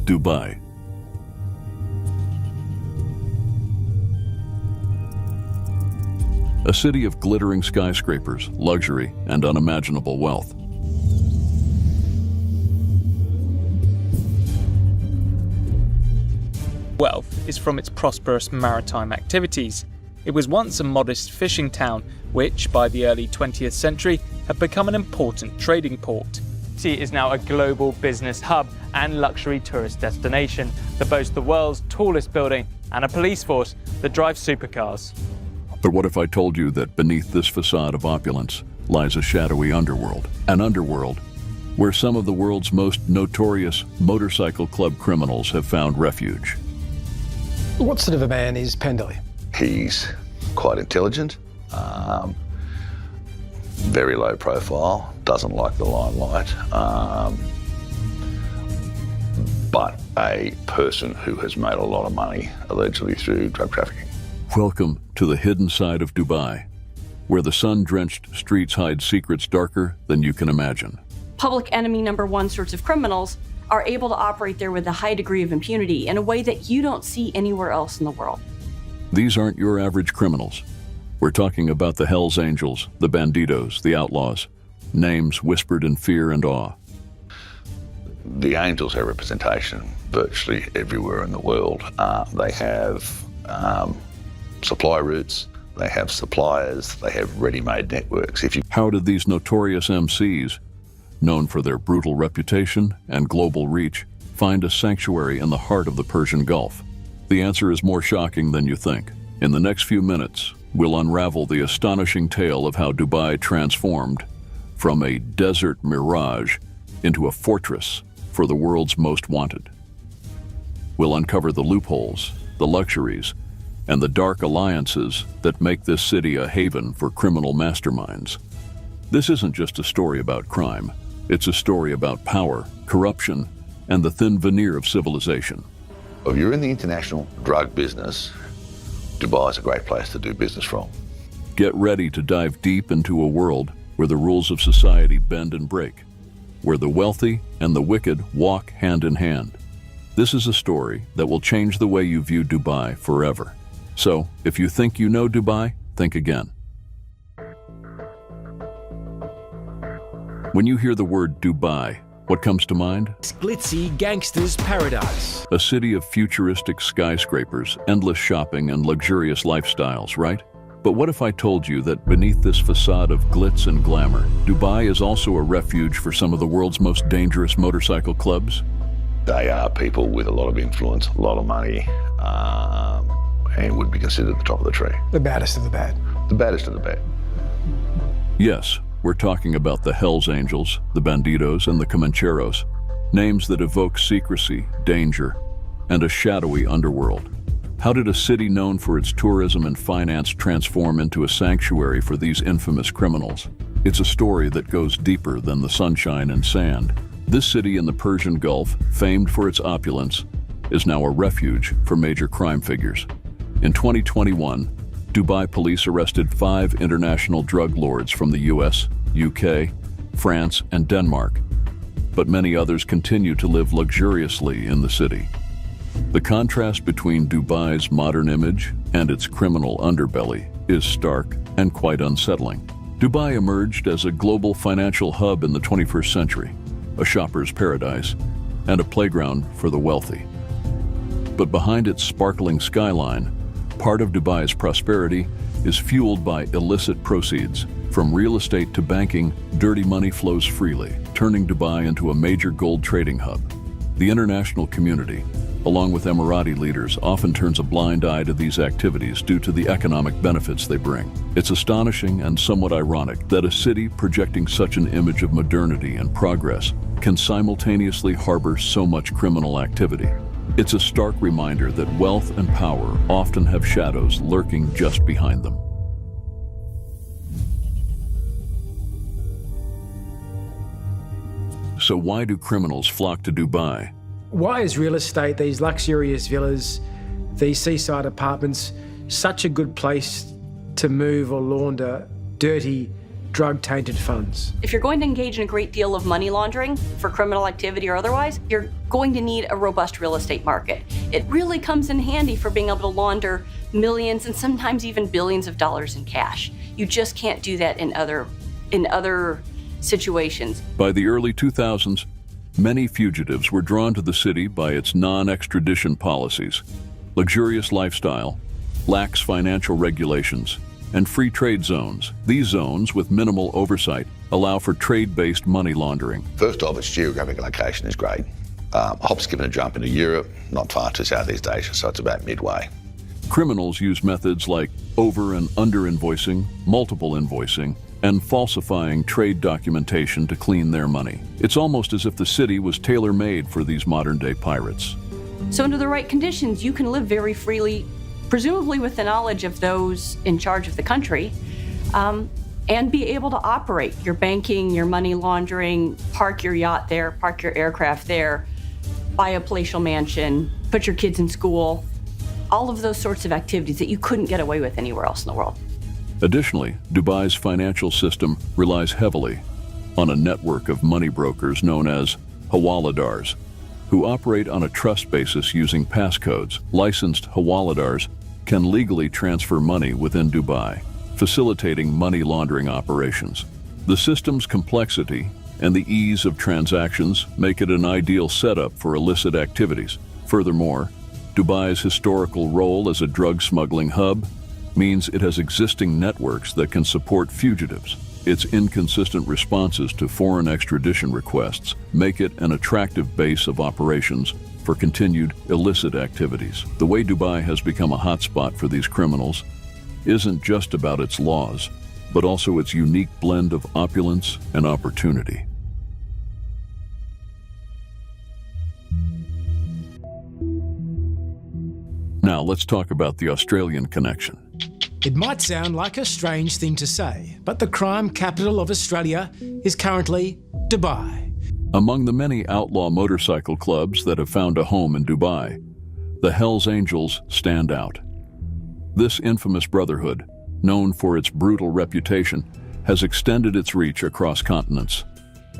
Dubai. A city of glittering skyscrapers, luxury, and unimaginable wealth. Wealth is from its prosperous maritime activities. It was once a modest fishing town, which, by the early 20th century, had become an important trading port. It is now a global business hub and luxury tourist destination that boasts the world's tallest building and a police force that drives supercars. But what if I told you that beneath this facade of opulence lies a shadowy underworld? An underworld where some of the world's most notorious motorcycle club criminals have found refuge. What sort of a man is Pendley? He's quite intelligent, very low profile, doesn't like the limelight, but a person who has made a lot of money, allegedly through drug trafficking. Welcome to the hidden side of Dubai, where the sun-drenched streets hide secrets darker than you can imagine. Public enemy number one sorts of criminals are able to operate there with a high degree of impunity in a way that you don't see anywhere else in the world. These aren't your average criminals. We're talking about the Hells Angels, the Bandidos, the Outlaws, names whispered in fear and awe. The Angels have representation virtually everywhere in the world. They have supply routes, they have suppliers, they have ready-made networks. How did these notorious MCs, known for their brutal reputation and global reach, find a sanctuary in the heart of the Persian Gulf? The answer is more shocking than you think. In the next few minutes, we'll unravel the astonishing tale of how Dubai transformed from a desert mirage into a fortress for the world's most wanted. We'll uncover the loopholes, the luxuries, and the dark alliances that make this city a haven for criminal masterminds. This isn't just a story about crime. It's a story about power, corruption, and the thin veneer of civilization. If you're in the international drug business, Dubai is a great place to do business from. Get ready to dive deep into a world where the rules of society bend and break, where the wealthy and the wicked walk hand in hand. This is a story that will change the way you view Dubai forever. So, if you think you know Dubai, think again. When you hear the word Dubai, what comes to mind? Glitzy gangster's paradise. A city of futuristic skyscrapers, endless shopping, and luxurious lifestyles, right? But what if I told you that beneath this facade of glitz and glamour, Dubai is also a refuge for some of the world's most dangerous motorcycle clubs? They are people with a lot of influence, a lot of money, and would be considered the top of the tree. The baddest of the bad. The baddest of the bad. Yes, we're talking about the Hells Angels, the Bandidos, and the Comancheros, names that evoke secrecy, danger, and a shadowy underworld. How did a city known for its tourism and finance transform into a sanctuary for these infamous criminals? It's a story that goes deeper than the sunshine and sand. This city in the Persian Gulf, famed for its opulence, is now a refuge for major crime figures. In 2021, Dubai police arrested 5 international drug lords from the US, UK, France, and Denmark, but many others continue to live luxuriously in the city. The contrast between Dubai's modern image and its criminal underbelly is stark and quite unsettling. Dubai emerged as a global financial hub in the 21st century, a shopper's paradise, and a playground for the wealthy. But behind its sparkling skyline, part of Dubai's prosperity is fueled by illicit proceeds. From real estate to banking, dirty money flows freely, turning Dubai into a major gold trading hub. The international community, along with Emirati leaders, often turns a blind eye to these activities due to the economic benefits they bring. It's astonishing and somewhat ironic that a city projecting such an image of modernity and progress can simultaneously harbor so much criminal activity. It's a stark reminder that wealth and power often have shadows lurking just behind them. So why do criminals flock to Dubai? Why is real estate, these luxurious villas, these seaside apartments, such a good place to move or launder dirty drug-tainted funds. If you're going to engage in a great deal of money laundering for criminal activity or otherwise, you're going to need a robust real estate market. It really comes in handy for being able to launder millions and sometimes even billions of dollars in cash. You just can't do that in other situations. By the early 2000s, many fugitives were drawn to the city by its non-extradition policies, luxurious lifestyle, lax financial regulations, and free trade zones. These zones, with minimal oversight, allow for trade-based money laundering. First off, its geographic location is great. Hop's given a jump into Europe, not far to Southeast Asia, so it's about midway. Criminals use methods like over and under invoicing, multiple invoicing, and falsifying trade documentation to clean their money. It's almost as if the city was tailor-made for these modern-day pirates. So under the right conditions, you can live very freely, presumably with the knowledge of those in charge of the country, and be able to operate your banking, your money laundering, park your yacht there, park your aircraft there, buy a palatial mansion, put your kids in school, all of those sorts of activities that you couldn't get away with anywhere else in the world. Additionally, Dubai's financial system relies heavily on a network of money brokers known as hawaladars, who operate on a trust basis using passcodes. Licensed hawaladars can legally transfer money within Dubai, facilitating money laundering operations. The system's complexity and the ease of transactions make it an ideal setup for illicit activities. Furthermore, Dubai's historical role as a drug smuggling hub means it has existing networks that can support fugitives. Its inconsistent responses to foreign extradition requests make it an attractive base of operations for continued illicit activities. The way Dubai has become a hotspot for these criminals isn't just about its laws, but also its unique blend of opulence and opportunity. Now let's talk about the Australian connection. It might sound like a strange thing to say, but the crime capital of Australia is currently Dubai. Among the many outlaw motorcycle clubs that have found a home in Dubai, the Hells Angels stand out. This infamous brotherhood, known for its brutal reputation, has extended its reach across continents,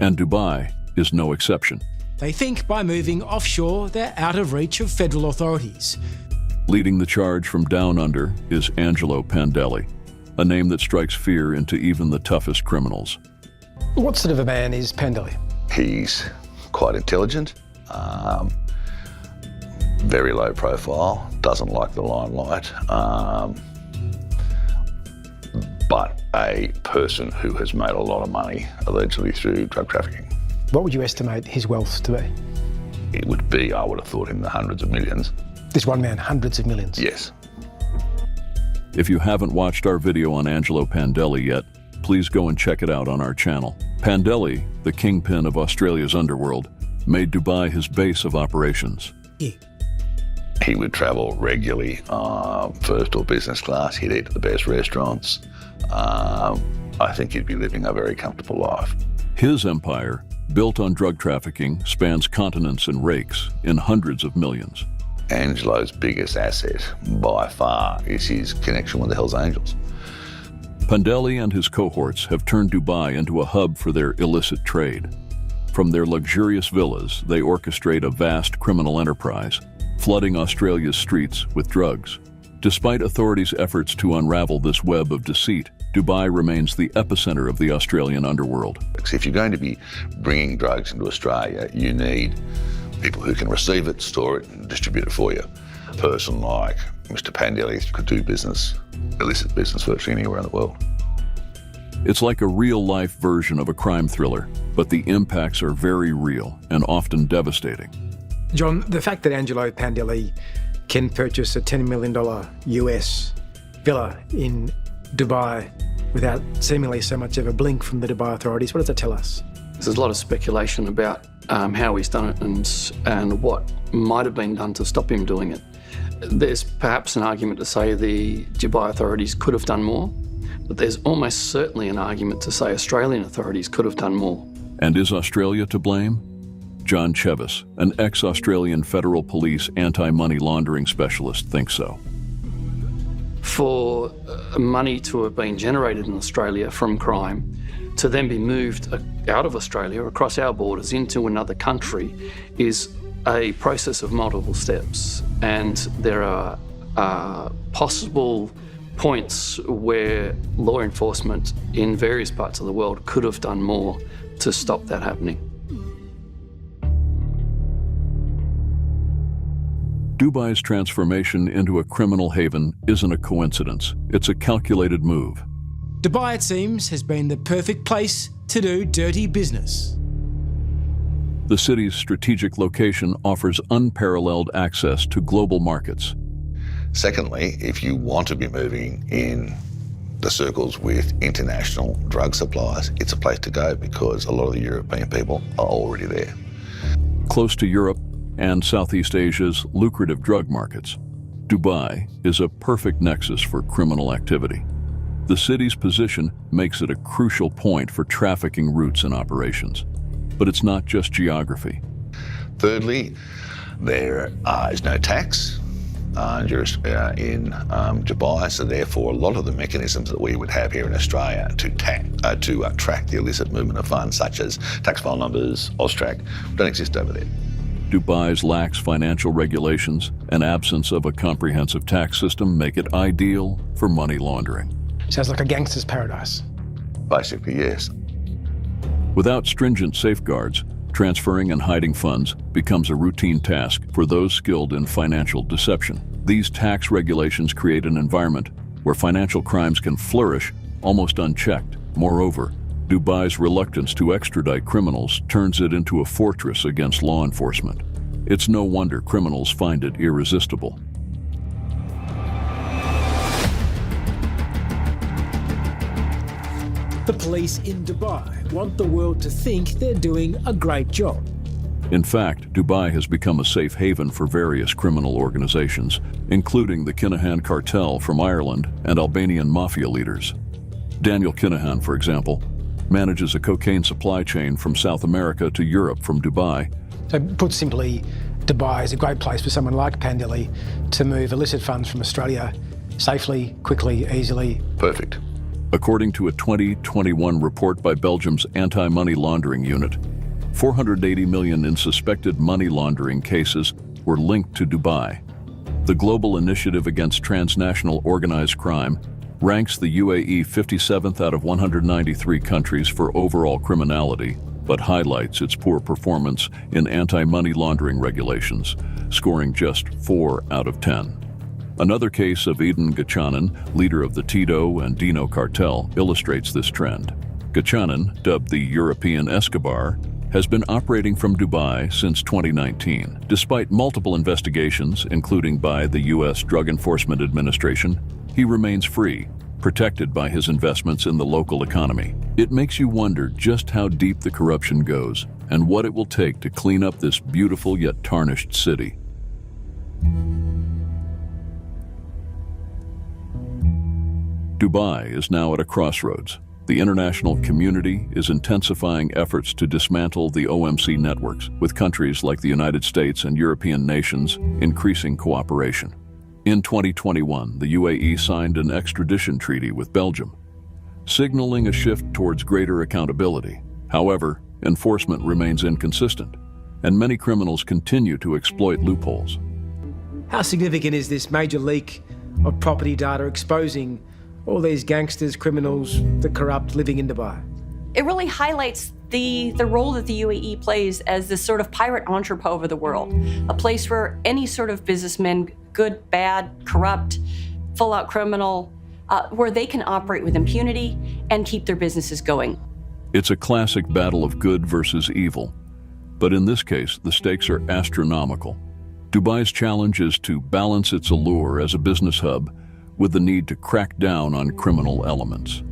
and Dubai is no exception. They think by moving offshore, they're out of reach of federal authorities. Leading the charge from down under is Angelo Pandelli, a name that strikes fear into even the toughest criminals. What sort of a man is Pandelli? He's quite intelligent, very low profile, doesn't like the limelight, but a person who has made a lot of money, allegedly through drug trafficking. What would you estimate his wealth to be? It would be, I would have thought, in the hundreds of millions. This one man, hundreds of millions? Yes. If you haven't watched our video on Angelo Pandelli yet, please go and check it out on our channel. Pandelli, the kingpin of Australia's underworld, made Dubai his base of operations. Yeah. He would travel regularly, first or business class. He'd eat at the best restaurants. I think he'd be living a very comfortable life. His empire, built on drug trafficking, spans continents and rakes in hundreds of millions. Angelo's biggest asset, by far, is his connection with the Hells Angels. Pandelli and his cohorts have turned Dubai into a hub for their illicit trade. From their luxurious villas, they orchestrate a vast criminal enterprise, flooding Australia's streets with drugs. Despite authorities' efforts to unravel this web of deceit, Dubai remains the epicenter of the Australian underworld. If you're going to be bringing drugs into Australia, you need people who can receive it, store it, and distribute it for you. A person like Mr. Pandelli could do business, illicit business, virtually anywhere in the world. It's like a real-life version of a crime thriller, but the impacts are very real and often devastating. John, the fact that Angelo Pandelli can purchase a $10 million US villa in Dubai without seemingly so much of a blink from the Dubai authorities, what does that tell us? There's a lot of speculation about how he's done it and what might have been done to stop him doing it. There's perhaps an argument to say the Dubai authorities could have done more, but there's almost certainly an argument to say Australian authorities could have done more. And is Australia to blame? John Chevis, an ex-Australian Federal Police anti-money laundering specialist, thinks so. For money to have been generated in Australia from crime to then be moved out of Australia across our borders into another country is a process of multiple steps. And there are possible points where law enforcement in various parts of the world could have done more to stop that happening. Dubai's transformation into a criminal haven isn't a coincidence. It's a calculated move. Dubai, it seems, has been the perfect place to do dirty business. The city's strategic location offers unparalleled access to global markets. Secondly, if you want to be moving in the circles with international drug suppliers, it's a place to go because a lot of the European people are already there. Close to Europe and Southeast Asia's lucrative drug markets, Dubai is a perfect nexus for criminal activity. The city's position makes it a crucial point for trafficking routes and operations. But it's not just geography. Thirdly, there is no tax in Dubai, so therefore a lot of the mechanisms that we would have here in Australia to track the illicit movement of funds, such as tax file numbers, AUSTRAC, don't exist over there. Dubai's lax financial regulations and absence of a comprehensive tax system make it ideal for money laundering. Sounds like a gangster's paradise. Basically, yes. Without stringent safeguards, transferring and hiding funds becomes a routine task for those skilled in financial deception. These tax regulations create an environment where financial crimes can flourish almost unchecked. Moreover, Dubai's reluctance to extradite criminals turns it into a fortress against law enforcement. It's no wonder criminals find it irresistible. The police in Dubai want the world to think they're doing a great job. In fact, Dubai has become a safe haven for various criminal organizations, including the Kinahan cartel from Ireland and Albanian mafia leaders. Daniel Kinahan, for example, manages a cocaine supply chain from South America to Europe from Dubai. So put simply, Dubai is a great place for someone like Pandeli to move illicit funds from Australia safely, quickly, easily. Perfect. According to a 2021 report by Belgium's Anti-Money Laundering Unit, 480 million in suspected money laundering cases were linked to Dubai. The Global Initiative Against Transnational Organized Crime ranks the UAE 57th out of 193 countries for overall criminality, but highlights its poor performance in anti-money laundering regulations, scoring just 4 out of 10. Another case of Eden Gachanan, leader of the Tito and Dino cartel, illustrates this trend. Gachanan, dubbed the European Escobar, has been operating from Dubai since 2019. Despite multiple investigations, including by the U.S. Drug Enforcement Administration, he remains free, protected by his investments in the local economy. It makes you wonder just how deep the corruption goes and what it will take to clean up this beautiful yet tarnished city. Dubai is now at a crossroads. The international community is intensifying efforts to dismantle the OMC networks, with countries like the United States and European nations increasing cooperation. In 2021, the UAE signed an extradition treaty with Belgium, signaling a shift towards greater accountability. However, enforcement remains inconsistent, and many criminals continue to exploit loopholes. How significant is this major leak of property data exposing all these gangsters, criminals, the corrupt living in Dubai? It really highlights the role that the UAE plays as this sort of pirate entrepot of the world, a place where any sort of businessman, good, bad, corrupt, full-out criminal, where they can operate with impunity and keep their businesses going. It's a classic battle of good versus evil, but in this case, the stakes are astronomical. Dubai's challenge is to balance its allure as a business hub with the need to crack down on criminal elements.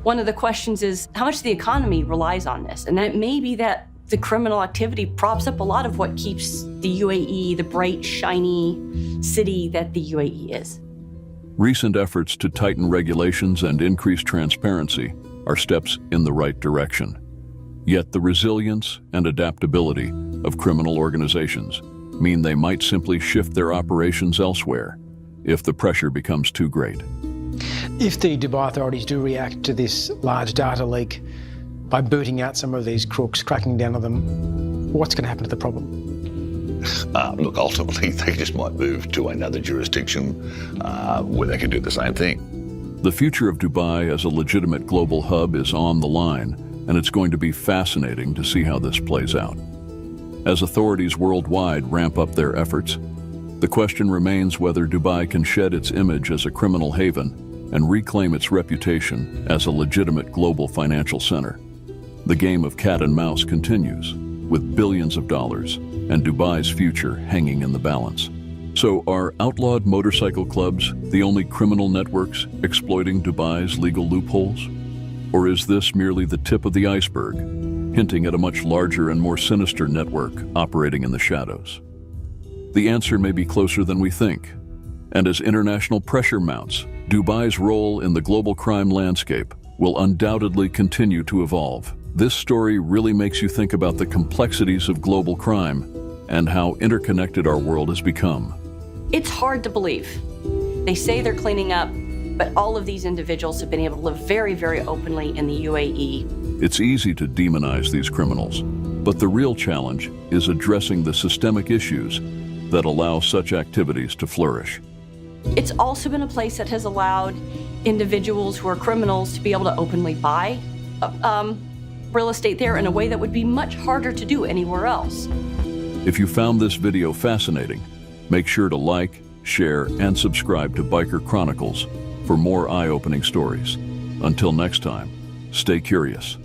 One of the questions is how much the economy relies on this, and it may be that the criminal activity props up a lot of what keeps the UAE the bright, shiny city that the UAE is. Recent efforts to tighten regulations and increase transparency are steps in the right direction. Yet the resilience and adaptability of criminal organizations mean they might simply shift their operations elsewhere if the pressure becomes too great. If the Dubai authorities do react to this large data leak by booting out some of these crooks, cracking down on them, what's going to happen to the problem? Look, ultimately, they just might move to another jurisdiction where they can do the same thing. The future of Dubai as a legitimate global hub is on the line, and it's going to be fascinating to see how this plays out. As authorities worldwide ramp up their efforts, the question remains whether Dubai can shed its image as a criminal haven and reclaim its reputation as a legitimate global financial center. The game of cat and mouse continues, with billions of dollars and Dubai's future hanging in the balance. So are outlawed motorcycle clubs the only criminal networks exploiting Dubai's legal loopholes? Or is this merely the tip of the iceberg, hinting at a much larger and more sinister network operating in the shadows? The answer may be closer than we think. And as international pressure mounts, Dubai's role in the global crime landscape will undoubtedly continue to evolve. This story really makes you think about the complexities of global crime and how interconnected our world has become. It's hard to believe. They say they're cleaning up, but all of these individuals have been able to live very, very openly in the UAE. It's easy to demonize these criminals, but the real challenge is addressing the systemic issues that allow such activities to flourish. It's also been a place that has allowed individuals who are criminals to be able to openly buy real estate there in a way that would be much harder to do anywhere else. If you found this video fascinating, make sure to like, share, and subscribe to Biker Chronicles for more eye-opening stories. Until next time, stay curious.